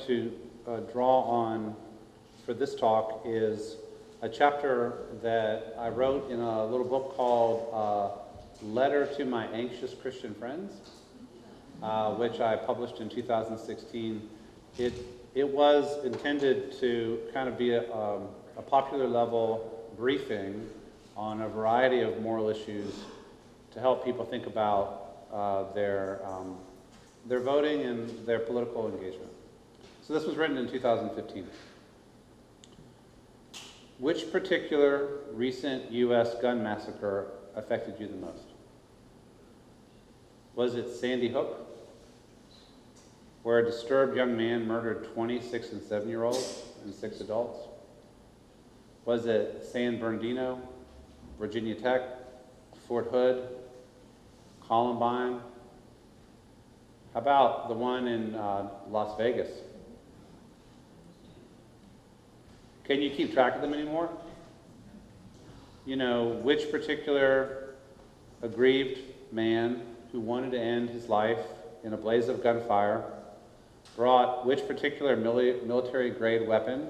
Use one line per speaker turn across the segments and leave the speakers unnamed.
to draw on for this talk is a chapter that I wrote in a little book called Letter to My Anxious Christian Friends, which I published in 2016. It was intended to kind of be a popular level briefing on a variety of moral issues to help people think about their voting and their political engagement. So this was written in 2015. Which particular recent U.S. gun massacre affected you the most? Was it Sandy Hook, where a disturbed young man murdered 20 6- and 7-year-olds and 6 adults? Was it San Bernardino, Virginia Tech, Fort Hood, Columbine? How about the one in Las Vegas? Can you keep track of them anymore? You know, which particular aggrieved man who wanted to end his life in a blaze of gunfire brought which particular military-grade weapon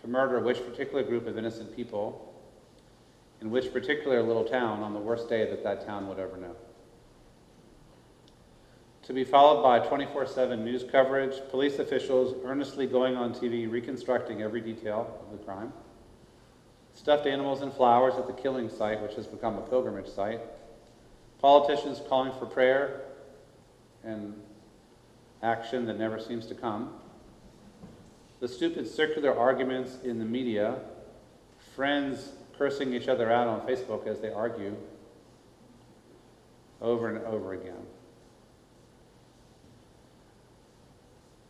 to murder which particular group of innocent people in which particular little town on the worst day that that town would ever know? To be followed by 24/7 news coverage, police officials earnestly going on TV reconstructing every detail of the crime, stuffed animals and flowers at the killing site, which has become a pilgrimage site, politicians calling for prayer and action that never seems to come, the stupid circular arguments in the media, friends cursing each other out on Facebook as they argue over and over again.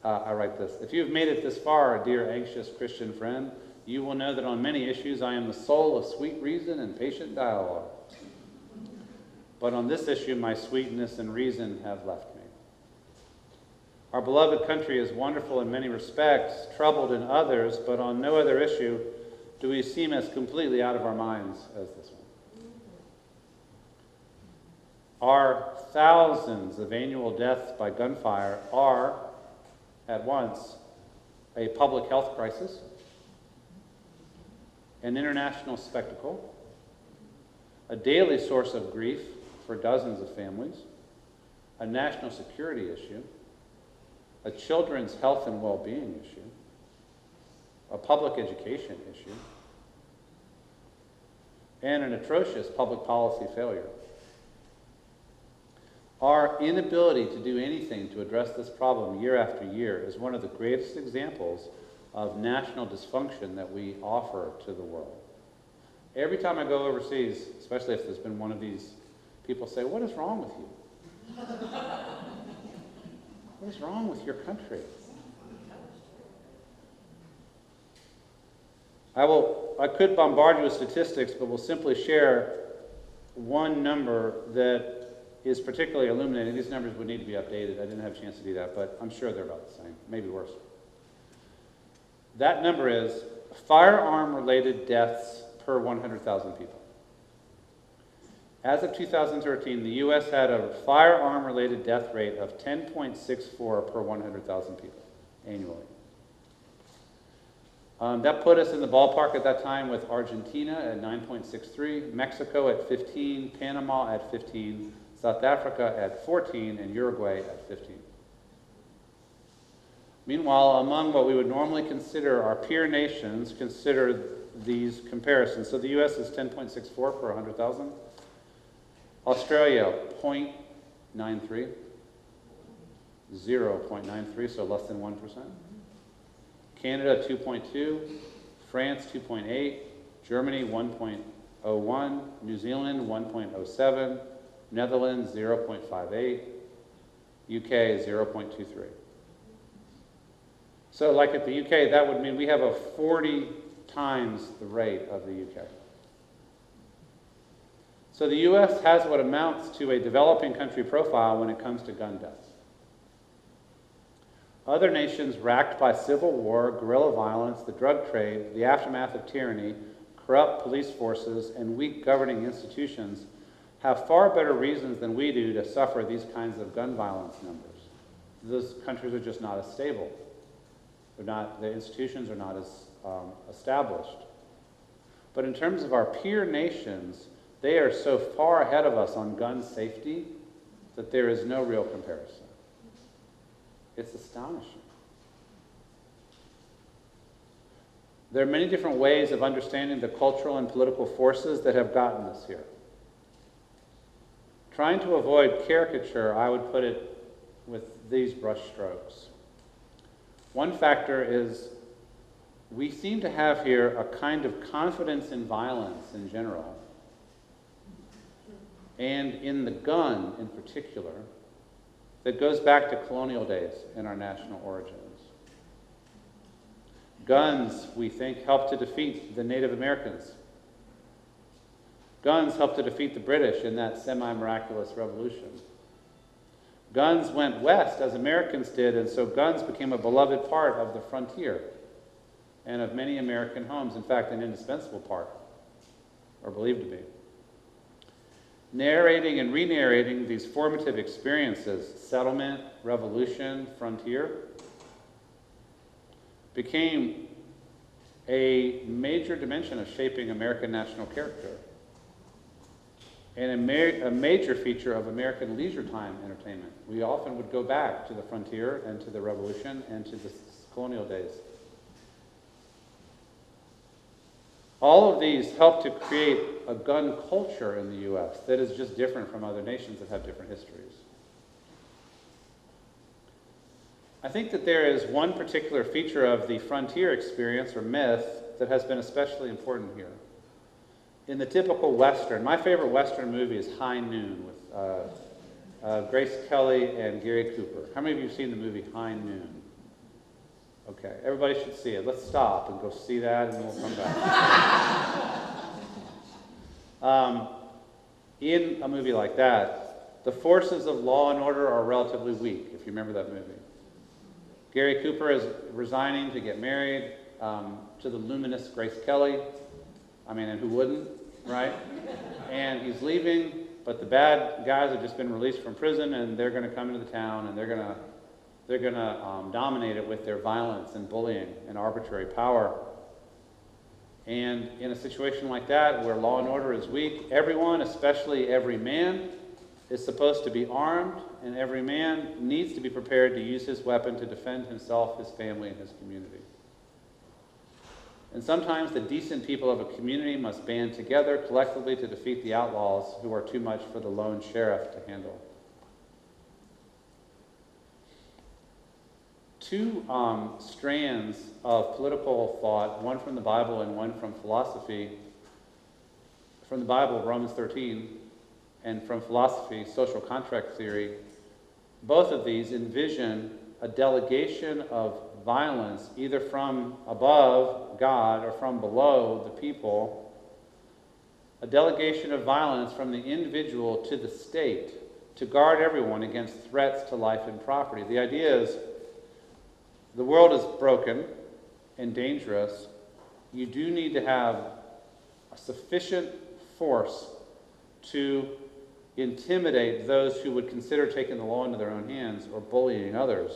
I write this: if you've made it this far, dear anxious Christian friend, you will know that on many issues I am the soul of sweet reason and patient dialogue. But on this issue, my sweetness and reason have left me. Our beloved country is wonderful in many respects, troubled in others, but on no other issue do we seem as completely out of our minds as this one. Our thousands of annual deaths by gunfire are, at once, a public health crisis, an international spectacle, a daily source of grief for dozens of families, a national security issue, a children's health and well-being issue, a public education issue, and an atrocious public policy failure. Our inability to do anything to address this problem year after year is one of the greatest examples of national dysfunction that we offer to the world. Every time I go overseas, especially if there's been one of these, people say, "What is wrong with you? What is wrong with your country?" I could bombard you with statistics, but will simply share one number that is particularly illuminating. These numbers would need to be updated. I didn't have a chance to do that, but I'm sure they're about the same, maybe worse. That number is firearm-related deaths per 100,000 people. As of 2013, the U.S. had a firearm-related death rate of 10.64 per 100,000 people annually. That put us in the ballpark at that time with Argentina at 9.63, Mexico at 15, Panama at 15, South Africa at 14, and Uruguay at 15. Meanwhile, among what we would normally consider our peer nations, consider these comparisons. So the U.S. is 10.64 per 100,000. Australia, 0.93. 0.93, so less than 1%. Canada, 2.2. France, 2.8. Germany, 1.01. New Zealand, 1.07. Netherlands, 0.58. UK, 0.23. So like at the UK, that would mean we have a 40 times the rate of the UK. So the US has what amounts to a developing country profile when it comes to gun deaths. Other nations racked by civil war, guerrilla violence, the drug trade, the aftermath of tyranny, corrupt police forces, and weak governing institutions have far better reasons than we do to suffer these kinds of gun violence numbers. Those countries are just not as stable. The institutions are not as established. But in terms of our peer nations, they are so far ahead of us on gun safety that there is no real comparison. It's astonishing. There are many different ways of understanding the cultural and political forces that have gotten us here. Trying to avoid caricature, I would put it with these brush strokes. One factor is we seem to have here a kind of confidence in violence in general, and in the gun in particular, that goes back to colonial days in our national origins. Guns, we think, helped to defeat the Native Americans. Guns helped to defeat the British in that semi-miraculous revolution. Guns went west as Americans did, and so guns became a beloved part of the frontier and of many American homes. In fact, an indispensable part, or believed to be. Narrating and re-narrating these formative experiences, settlement, revolution, frontier, became a major dimension of shaping American national character and a major feature of American leisure time entertainment. We often would go back to the frontier and to the revolution and to the colonial days. All of these help to create a gun culture in the U.S. that is just different from other nations that have different histories. I think that there is one particular feature of the frontier experience or myth that has been especially important here. In the typical Western, my favorite Western movie is High Noon with Grace Kelly and Gary Cooper. How many of you have seen the movie High Noon? Okay, everybody should see it. Let's stop and go see that, and then we'll come back. In a movie like that, the forces of law and order are relatively weak, if you remember that movie. Gary Cooper is resigning to get married to the luminous Grace Kelly. I mean, and who wouldn't, right? And he's leaving, but the bad guys have just been released from prison, and they're going to come into the town, and they're going to dominate it with their violence and bullying and arbitrary power. And in a situation like that, where law and order is weak, everyone, especially every man, is supposed to be armed, and every man needs to be prepared to use his weapon to defend himself, his family, and his community. And sometimes the decent people of a community must band together collectively to defeat the outlaws who are too much for the lone sheriff to handle. Two strands of political thought, one from the Bible and one from philosophy. From the Bible, Romans 13, and from philosophy, social contract theory. Both of these envision a delegation of violence, either from above, God, or from below, the people. A delegation of violence from the individual to the state to guard everyone against threats to life and property. The idea is, the world is broken and dangerous. You do need to have a sufficient force to intimidate those who would consider taking the law into their own hands or bullying others.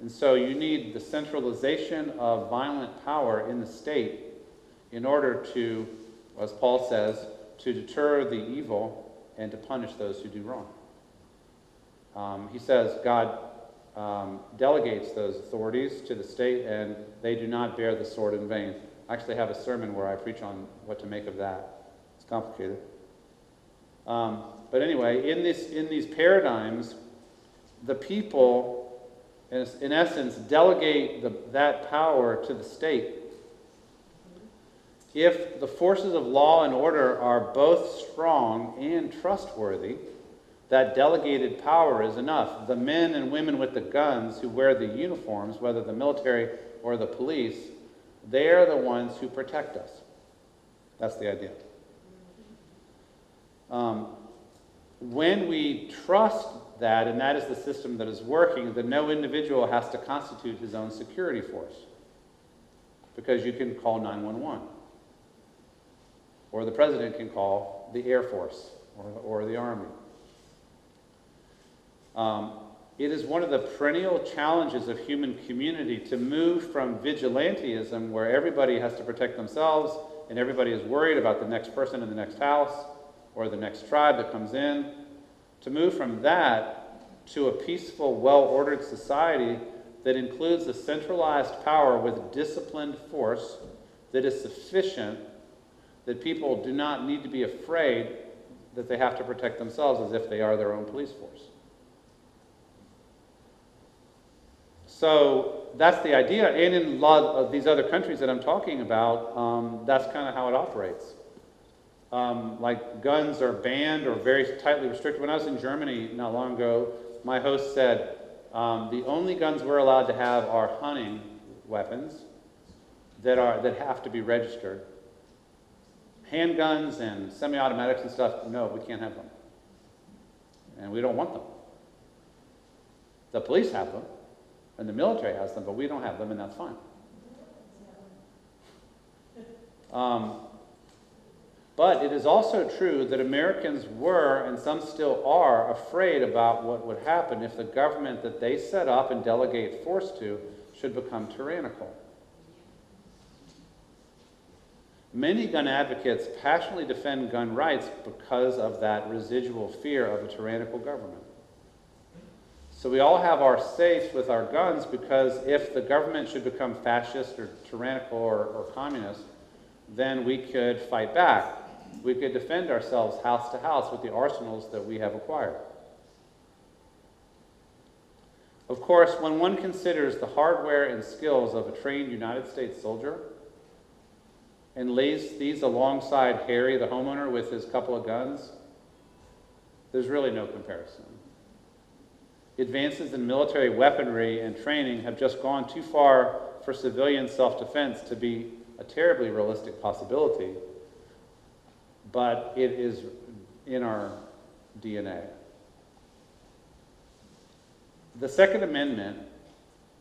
And so you need the centralization of violent power in the state in order to, as Paul says, to deter the evil and to punish those who do wrong. He says God delegates those authorities to the state, and they do not bear the sword in vain. I actually have a sermon where I preach on what to make of that. It's complicated. But anyway, in these paradigms, the people, in essence, delegate that power to the state. If the forces of law and order are both strong and trustworthy, that delegated power is enough. The men and women with the guns who wear the uniforms, whether the military or the police, they are the ones who protect us. That's the idea. When we trust that, and that is the system that is working, then no individual has to constitute his own security force. Because you can call 911. Or the president can call the Air Force or the Army. It is one of the perennial challenges of human community to move from vigilantism, where everybody has to protect themselves and everybody is worried about the next person in the next house or the next tribe that comes in, to move from that to a peaceful, well-ordered society that includes a centralized power with disciplined force that is sufficient, that people do not need to be afraid that they have to protect themselves as if they are their own police force. So that's the idea, and in a lot of these other countries that I'm talking about, that's kind of how it operates. Like guns are banned or very tightly restricted. When I was in Germany not long ago, my host said, the only guns we're allowed to have are hunting weapons that have to be registered. Handguns and semi-automatics and stuff, no, we can't have them. And we don't want them. The police have them, and the military has them, but we don't have them, and that's fine. But it is also true that Americans were, and some still are, afraid about what would happen if the government that they set up and delegate force to should become tyrannical. Many gun advocates passionately defend gun rights because of that residual fear of a tyrannical government. So we all have our safes with our guns because if the government should become fascist or tyrannical or communist, then we could fight back. We could defend ourselves house to house with the arsenals that we have acquired. Of course, when one considers the hardware and skills of a trained United States soldier and lays these alongside Harry, the homeowner, with his couple of guns, there's really no comparison. Advances in military weaponry and training have just gone too far for civilian self-defense to be a terribly realistic possibility, but it is in our DNA. The Second Amendment,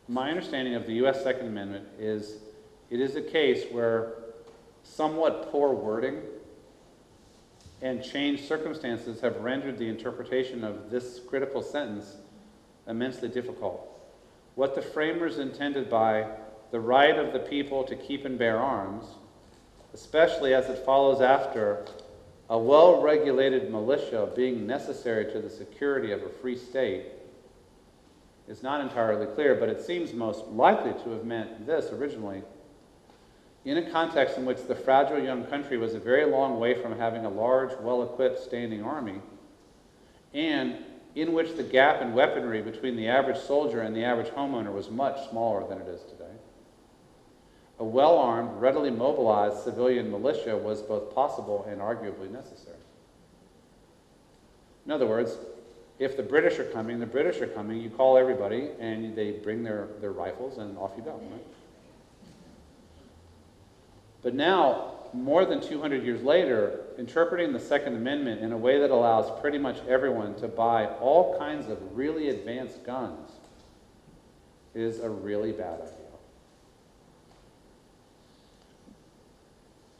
my understanding of the U.S. Second Amendment is it is a case where somewhat poor wording and changed circumstances have rendered the interpretation of this critical sentence immensely difficult. What the framers intended by the right of the people to keep and bear arms, especially as it follows after a well-regulated militia being necessary to the security of a free state, is not entirely clear, but it seems most likely to have meant this originally. In a context in which the fragile young country was a very long way from having a large, well-equipped standing army, and in which the gap in weaponry between the average soldier and the average homeowner was much smaller than it is today. A well-armed, readily mobilized civilian militia was both possible and arguably necessary. In other words, if the British are coming, you call everybody and they bring their rifles and off you go, right? But now, more than 200 years later, interpreting the Second Amendment in a way that allows pretty much everyone to buy all kinds of really advanced guns is a really bad idea.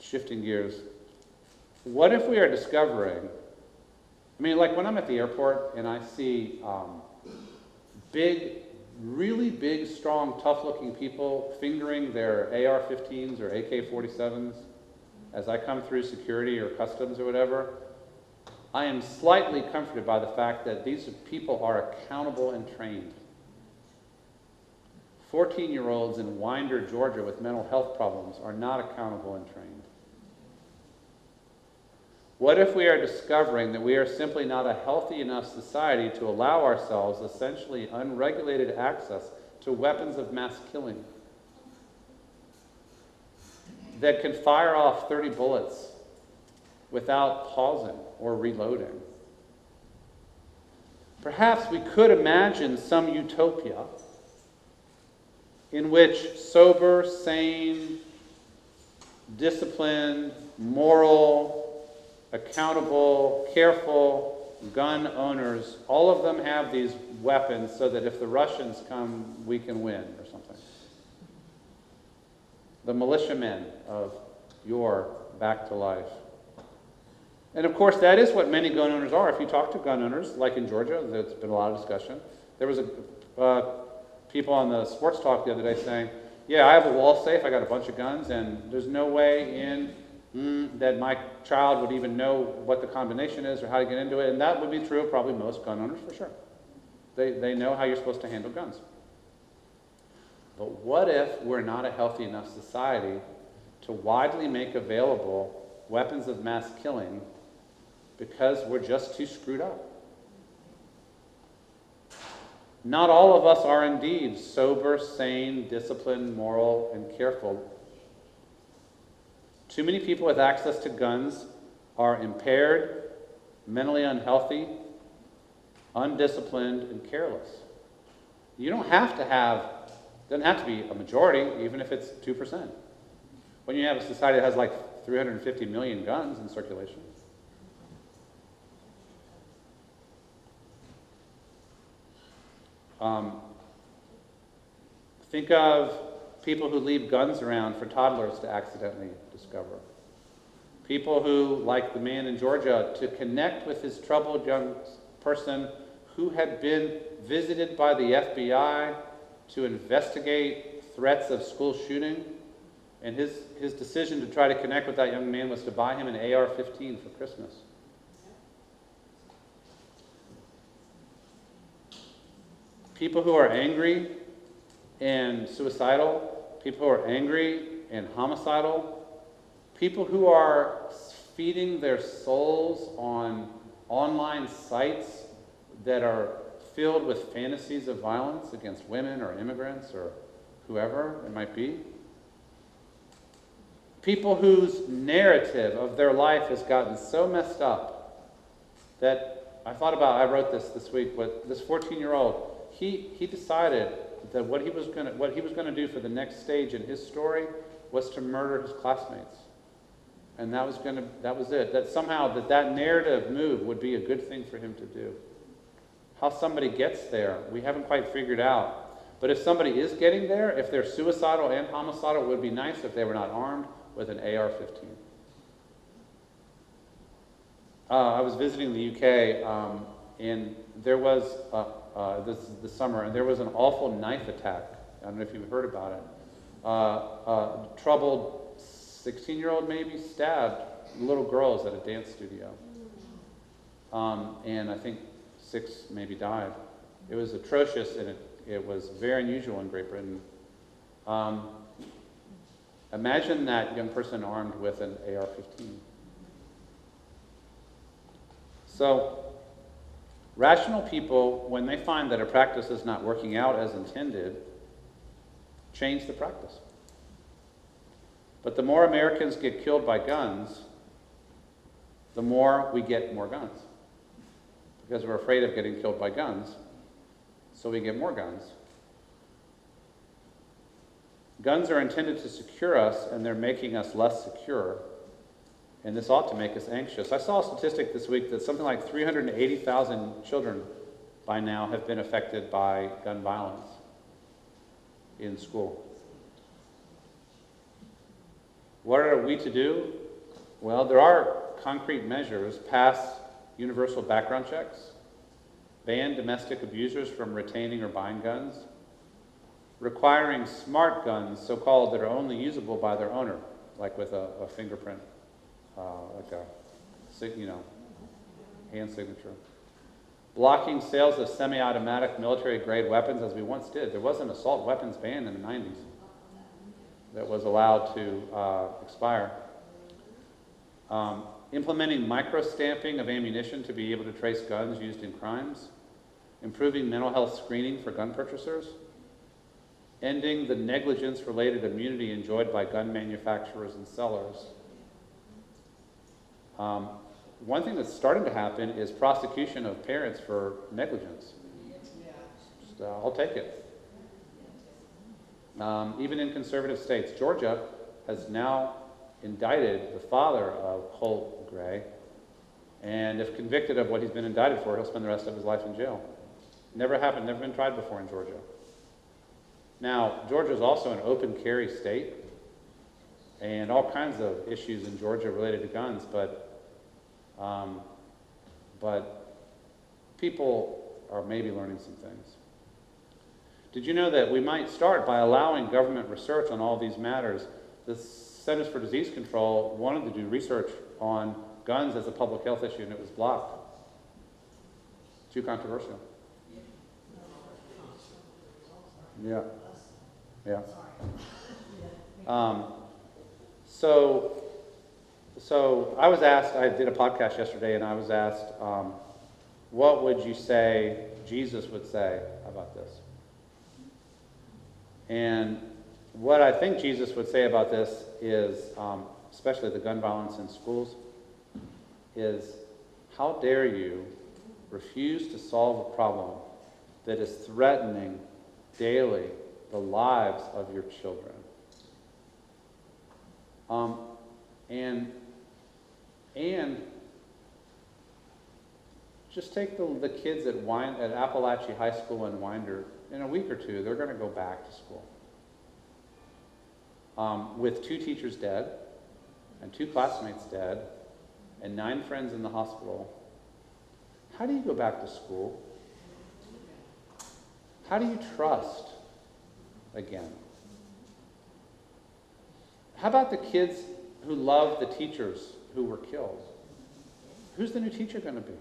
Shifting gears, what if we are discovering, like when I'm at the airport and I see really big, strong, tough-looking people fingering their AR-15s or AK-47s as I come through security or customs or whatever, I am slightly comforted by the fact that these people are accountable and trained. 14-year-olds in Winder, Georgia with mental health problems are not accountable and trained. What if we are discovering that we are simply not a healthy enough society to allow ourselves essentially unregulated access to weapons of mass killing that can fire off 30 bullets without pausing or reloading? Perhaps we could imagine some utopia in which sober, sane, disciplined, moral, accountable, careful gun owners, all of them have these weapons so that if the Russians come, we can win or something. The militiamen of yore back to life. And of course, that is what many gun owners are. If you talk to gun owners, like in Georgia, there's been a lot of discussion, There was people on the sports talk the other day saying, yeah, I have a wall safe, I got a bunch of guns, and there's no way in that my child would even know what the combination is or how to get into it. And that would be true of probably most gun owners for sure. They know how you're supposed to handle guns. But what if we're not a healthy enough society to widely make available weapons of mass killing because we're just too screwed up? Not all of us are indeed sober, sane, disciplined, moral, and careful. Too many people with access to guns are impaired, mentally unhealthy, undisciplined, and careless. You don't have to have, doesn't have to be a majority, even if it's 2%. When you have a society that has like 350 million guns in circulation. Think of people who leave guns around for toddlers to accidentally discover. People who, like the man in Georgia, to connect with his troubled young person who had been visited by the FBI to investigate threats of school shooting. And his decision to try to connect with that young man was to buy him an AR-15 for Christmas. People who are angry and suicidal, people who are angry and homicidal, people who are feeding their souls on online sites that are filled with fantasies of violence against women or immigrants or whoever it might be. People whose narrative of their life has gotten so messed up that I wrote this week, but this 14-year-old, he decided that what he was going to do for the next stage in his story was to murder his classmates. And that was it. That somehow that narrative move would be a good thing for him to do. How somebody gets there, we haven't quite figured out. But if somebody is getting there, if they're suicidal and homicidal, it would be nice if they were not armed with an AR-15. I was visiting the UK, and there was, this is the summer, and there was an awful knife attack. I don't know if you've heard about it. Troubled 16-year-old maybe stabbed little girls at a dance studio. And I think 6 maybe died. It was atrocious, and it was very unusual in Great Britain. Imagine that young person armed with an AR-15. So, rational people, when they find that a practice is not working out as intended, change the practice. But the more Americans get killed by guns, the more we get more guns. Because we're afraid of getting killed by guns, so we get more guns. Guns are intended to secure us, and they're making us less secure. And this ought to make us anxious. I saw a statistic this week that something like 380,000 children by now have been affected by gun violence in school. What are we to do? Well, there are concrete measures. Pass universal background checks, ban domestic abusers from retaining or buying guns, requiring smart guns, so-called, that are only usable by their owner, like with a fingerprint, like a hand signature. Blocking sales of semi-automatic military-grade weapons, as we once did. There was an assault weapons ban in the 90s that was allowed to expire. Implementing micro-stamping of ammunition to be able to trace guns used in crimes. Improving mental health screening for gun purchasers. Ending the negligence-related immunity enjoyed by gun manufacturers and sellers. One thing that's starting to happen is prosecution of parents for negligence. I'll take it. Even in conservative states, Georgia has now indicted the father of Colt Gray, and if convicted of what he's been indicted for, he'll spend the rest of his life in jail. Never happened, never been tried before in Georgia. Now, Georgia is also an open carry state, and all kinds of issues in Georgia related to guns, but people are maybe learning some things. Did you know that we might start by allowing government research on all these matters? The Centers for Disease Control wanted to do research on guns as a public health issue, and it was blocked. Too controversial. Yeah. Yeah. So I was asked, I did a podcast yesterday, and I was asked, what would you say Jesus would say about this? And what I think Jesus would say about this is, especially the gun violence in schools, is how dare you refuse to solve a problem that is threatening daily the lives of your children. And just take the kids at Appalachia High School in Winder. In a week or two, they're going to go back to school. With 2 teachers dead, and 2 classmates dead, and 9 friends in the hospital. How do you go back to school? How do you trust again? How about the kids who love the teachers who were killed? Who's the new teacher going to be?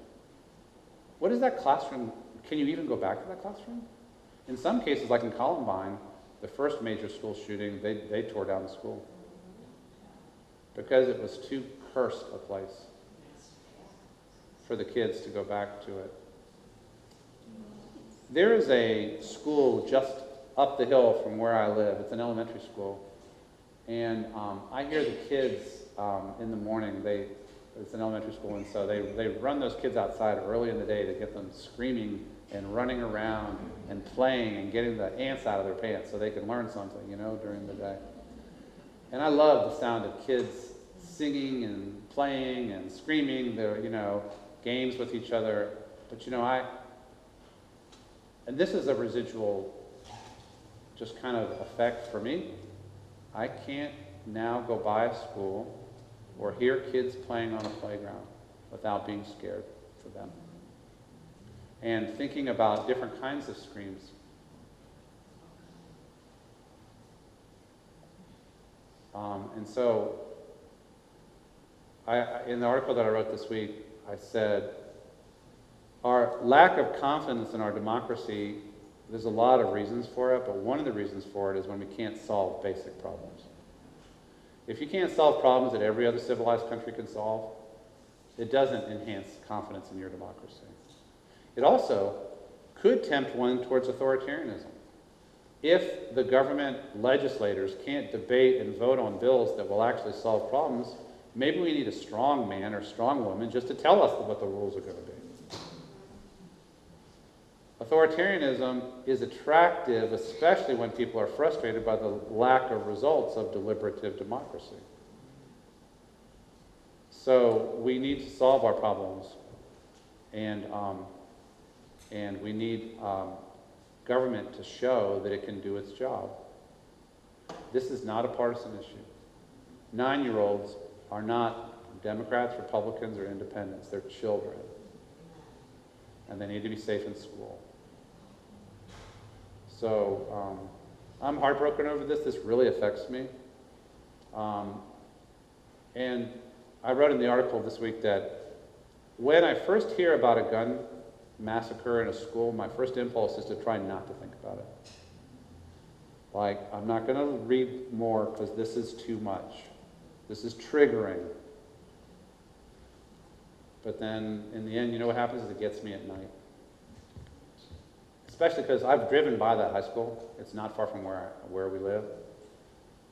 What is that classroom? Can you even go back to that classroom? In some cases, like in Columbine, the first major school shooting, they tore down the school because it was too cursed a place for the kids to go back to it. There is a school just up the hill from where I live. It's an elementary school. And I hear the kids in the morning. It's an elementary school, and so they run those kids outside early in the day to get them screaming and running around and playing and getting the ants out of their pants so they can learn something, during the day. And I love the sound of kids singing and playing and screaming their, games with each other. But, and this is a residual just kind of effect for me. I can't now go by a school or hear kids playing on a playground without being scared for them. And thinking about different kinds of screams. And so, in the article that I wrote this week, I said, our lack of confidence in our democracy, there's a lot of reasons for it, but one of the reasons for it is when we can't solve basic problems. If you can't solve problems that every other civilized country can solve, it doesn't enhance confidence in your democracy. It also could tempt one towards authoritarianism. If the government legislators can't debate and vote on bills that will actually solve problems, maybe we need a strong man or strong woman just to tell us what the rules are going to be. Authoritarianism is attractive, especially when people are frustrated by the lack of results of deliberative democracy. So we need to solve our problems, and we need government to show that it can do its job. This is not a partisan issue. 9-year-olds are not Democrats, Republicans, or Independents. They're children, and they need to be safe in school. So I'm heartbroken over this. This really affects me. And I wrote in the article this week that when I first hear about a gun massacre in a school, my first impulse is to try not to think about it. Like, I'm not going to read more because this is too much. This is triggering. But then, in the end, you know what happens is it gets me at night. Especially because I've driven by that high school. It's not far from where we live.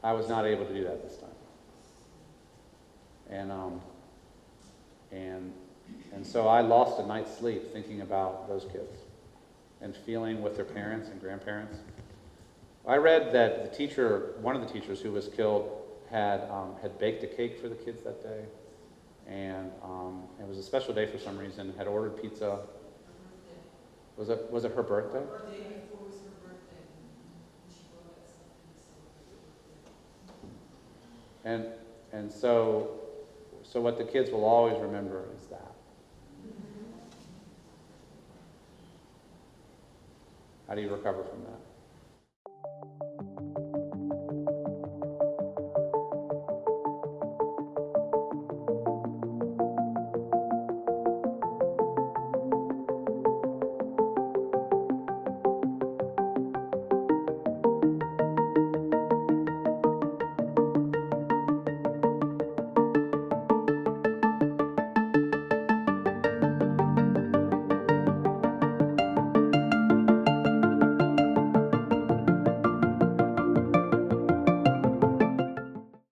I was not able to do that this time. And so I lost a night's sleep thinking about those kids and feeling with their parents and grandparents. I read that one of the teachers who was killed had baked a cake for the kids that day, and it was a special day for some reason. Had ordered pizza. Was it her birthday?
The day before was her birthday. She brought us something.
And so what the kids will always remember is that. How do you recover from that?